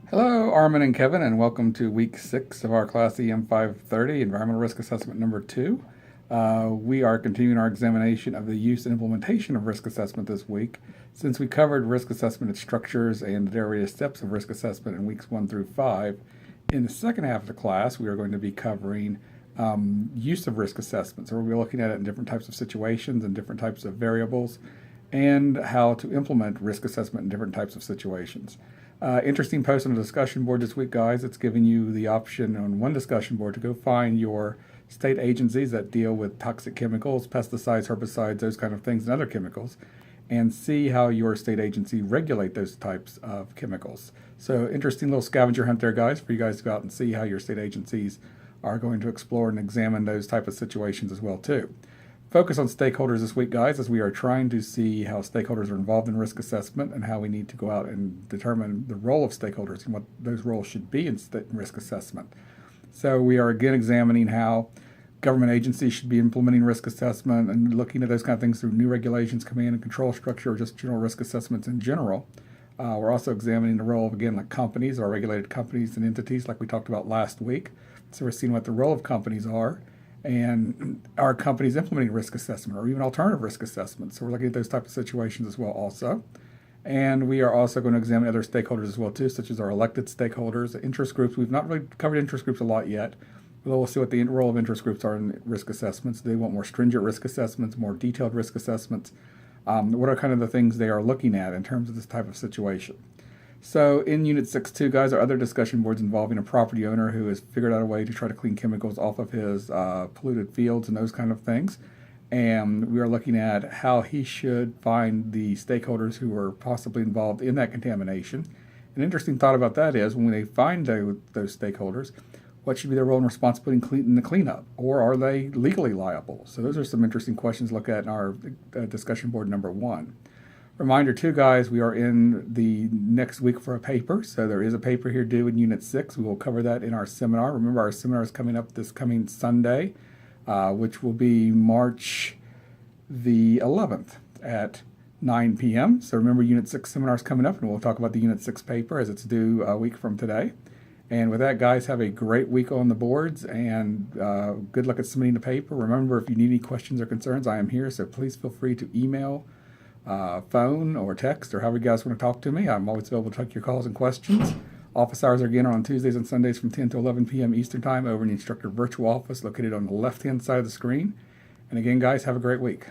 Hello, Armin and Kevin, and welcome to week 6 of our class EM 530, Environmental Risk Assessment number 2. We are continuing our examination of the use and implementation of risk assessment this week. Since we covered risk assessment, its structures, and the various steps of risk assessment in weeks 1 through 5, in the second half of the class, we are going to be covering use of risk assessment. So we'll be looking at it in different types of situations and different types of variables, and how to implement risk assessment in different types of situations. Interesting post on the discussion board this week, guys. It's giving you the option on one discussion board to go find your state agencies that deal with toxic chemicals, pesticides, herbicides, those kind of things, and other chemicals, and see how your state agency regulate those types of chemicals. So interesting little scavenger hunt there, guys, for you guys to go out and see how your state agencies are going to explore and examine those type of situations as well, too. Focus on stakeholders this week, guys, as we are trying to see how stakeholders are involved in risk assessment and how we need to go out and determine the role of stakeholders and what those roles should be in risk assessment. So we are again examining how government agencies should be implementing risk assessment and looking at those kind of things through new regulations, command and control structure, or just general risk assessments in general. We're also examining the role of, again, like companies or regulated companies and entities like we talked about last week. So we're seeing what the role of companies are, and are companies implementing risk assessment or even alternative risk assessment. So we're looking at those types of situations as well also. And we are also going to examine other stakeholders as well too, such as our elected stakeholders, interest groups. We've not really covered interest groups a lot yet, but we'll see what the role of interest groups are in risk assessments. Do they want more stringent risk assessments, more detailed risk assessments? What are kind of the things they are looking at in terms of this type of situation? So in Unit 6.2, guys, are other discussion boards involving a property owner who has figured out a way to try to clean chemicals off of his polluted fields and those kind of things. And we are looking at how he should find the stakeholders who are possibly involved in that contamination. An interesting thought about that is when they find those stakeholders, what should be their role and responsibility in the cleanup? Or are they legally liable? So those are some interesting questions to look at in our discussion board number 1. Reminder too, guys, we are in the next week for a paper. So there is a paper here due in Unit 6. We will cover that in our seminar. Remember, our seminar is coming up this coming Sunday, which will be March the 11th at 9 p.m. So remember, Unit 6 seminar is coming up, and we'll talk about the Unit 6 paper as it's due a week from today. And with that, guys, have a great week on the boards, and good luck at submitting the paper. Remember, if you need any questions or concerns, I am here, so please feel free to email, phone, or text, or however you guys want to talk to me. I'm always available to take your calls and questions. Office hours are again on Tuesdays and Sundays from 10 to 11 p.m. Eastern Time over in the instructor virtual office located on the left-hand side of the screen. And again, guys, have a great week.